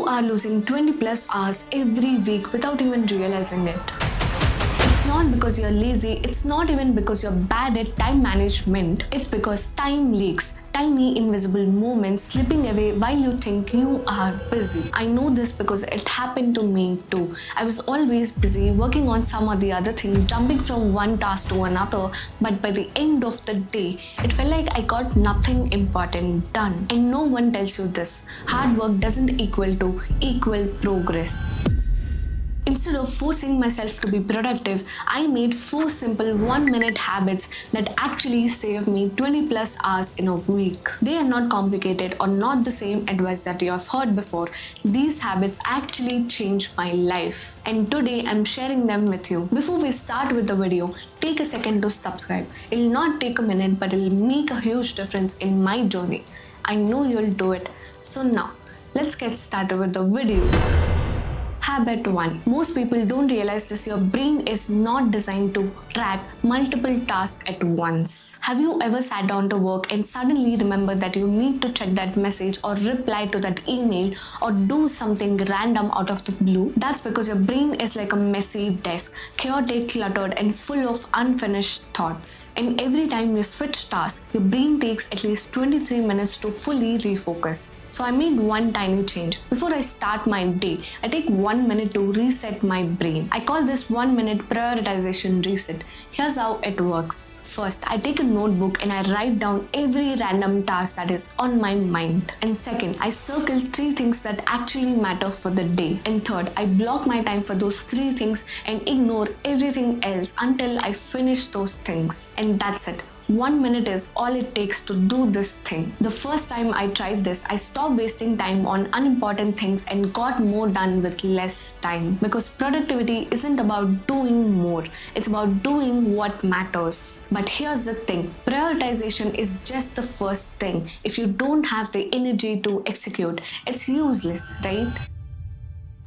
are losing 20 plus hours every week without even realizing it. It's not because you're lazy, it's not even because you're bad at time management, it's because time leaks. Tiny invisible moments slipping away while you think you are busy. I know this because it happened to me too. I was always busy working on some or the other thing, jumping from one task to another, but by the end of the day, it felt like I got nothing important done. And no one tells you this. Hard work doesn't equal progress. Instead of forcing myself to be productive, I made 4 simple 1-minute habits that actually saved me 20 plus hours in a week. They are not complicated or not the same advice that you have heard before. These habits actually changed my life, and today I'm sharing them with you. Before we start with the video, take a second to subscribe. It'll not take a minute, but it'll make a huge difference in my journey. I know you'll do it. So now, let's get started with the video. Habit 1. Most people don't realize this. Your brain is not designed to track multiple tasks at once. Have you ever sat down to work and suddenly remembered that you need to check that message or reply to that email or do something random out of the blue? That's because your brain is like a messy desk, chaotic, cluttered, and full of unfinished thoughts. And every time you switch tasks, your brain takes at least 23 minutes to fully refocus. So I made one tiny change. Before I start my day, I take 1 minute to reset my brain. I call this 1 minute prioritization reset. Here's how it works. First, I take a notebook and I write down every random task that is on my mind. And second, I circle 3 things that actually matter for the day. And third, I block my time for those 3 things and ignore everything else until I finish those things. And that's it. 1 minute is all it takes to do this thing. The first time I tried this, I stopped wasting time on unimportant things and got more done with less time. Because productivity isn't about doing more, it's about doing what matters. But here's the thing, prioritization is just the first thing. If you don't have the energy to execute, it's useless, right?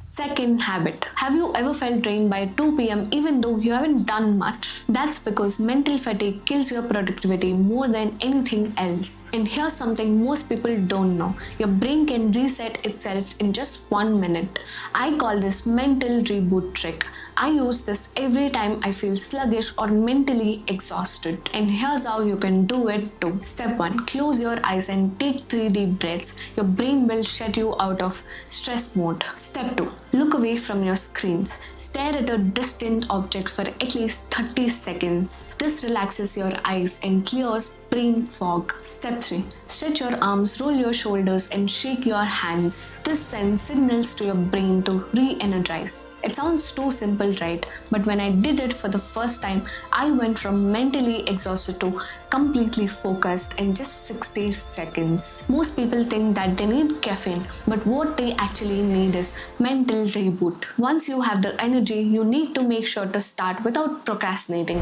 Second habit. Have you ever felt drained by 2 p.m. even though you haven't done much? That's because mental fatigue kills your productivity more than anything else. And here's something most people don't know. Your brain can reset itself in just 1 minute. I call this mental reboot trick. I use this every time I feel sluggish or mentally exhausted. And here's how you can do it too. Step 1. Close your eyes and take 3 deep breaths. Your brain will shut you out of stress mode. Step 2. Look away from your screens. Stare at a distant object for at least 30 seconds. This relaxes your eyes and clears brain fog. Step 3. Stretch your arms, roll your shoulders, and shake your hands. This sends signals to your brain to re-energize. It sounds too simple, right? But when I did it for the first time, I went from mentally exhausted to completely focused in just 60 seconds. Most people think that they need caffeine, but what they actually need is mental reboot. Once you have the energy, you need to make sure to start without procrastinating.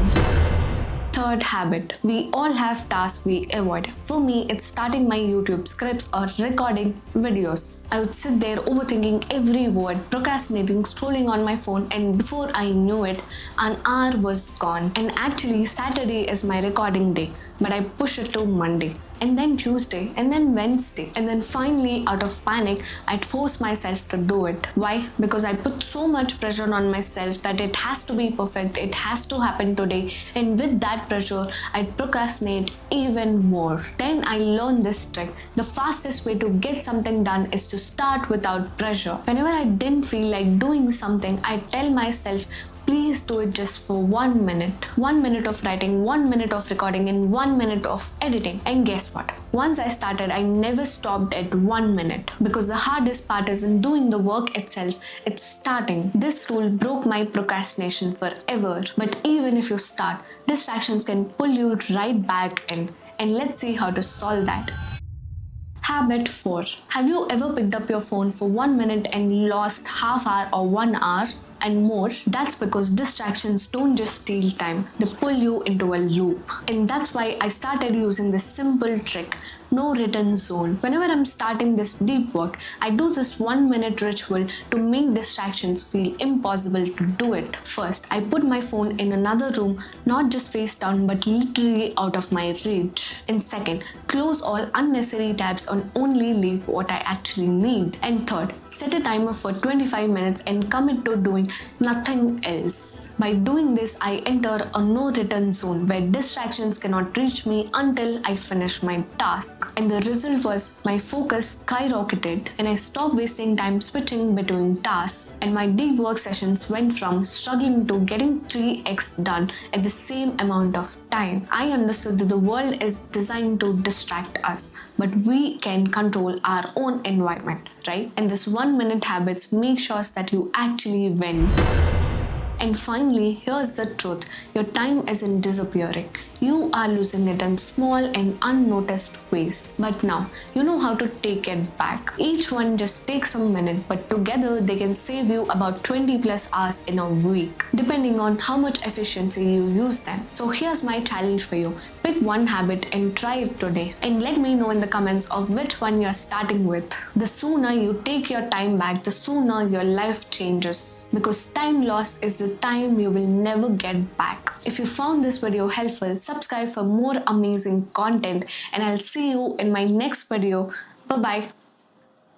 Third habit. We all have tasks we avoid. For me, it's starting my YouTube scripts or recording videos. I would sit there overthinking every word, procrastinating, scrolling on my phone, and before I knew it, an hour was gone. And actually, Saturday is my recording day, but I push it to Monday, and then Tuesday, and then Wednesday, and then finally, out of panic, I'd force myself to do it. Why? Because I put so much pressure on myself that it has to be perfect, it has to happen today, and with that pressure, I'd procrastinate even more. Then I learned this trick. The fastest way to get something done is to start without pressure. Whenever I didn't feel like doing something, I'd tell myself, please do it just for 1 minute. 1 minute of writing, 1 minute of recording, and 1 minute of editing. And guess what? Once I started, I never stopped at 1 minute. Because the hardest part isn't doing the work itself, it's starting. This rule broke my procrastination forever. But even if you start, distractions can pull you right back in. And let's see how to solve that. Habit 4. Have you ever picked up your phone for 1 minute and lost half hour or 1 hour and more? That's because distractions don't just steal time, they pull you into a loop. And that's why I started using this simple trick. no return zone. Whenever I'm starting this deep work, I do this 1 minute ritual to make distractions feel impossible to do it. First, I put my phone in another room, not just face down but literally out of my reach. And second, close all unnecessary tabs and only leave what I actually need. And third, set a timer for 25 minutes and commit to doing nothing else. By doing this, I enter a no return zone where distractions cannot reach me until I finish my task. And the result was my focus skyrocketed and I stopped wasting time switching between tasks. And my deep work sessions went from struggling to getting 3x done at the same amount of time. I understood that the world is designed to distract us, but we can control our own environment, right? And this 1 minute habits make sure that you actually win. And finally, here's the truth. Your time isn't disappearing. You are losing it in small and unnoticed ways. But now, you know how to take it back. Each one just takes a minute, but together they can save you about 20 plus hours in a week, depending on how much efficiency you use them. So here's my challenge for you. Pick one habit and try it today. And let me know in the comments of which one you're starting with. The sooner you take your time back, the sooner your life changes. Because time lost is the time you will never get back. If you found this video helpful, subscribe for more amazing content and I'll see you in my next video. Bye bye.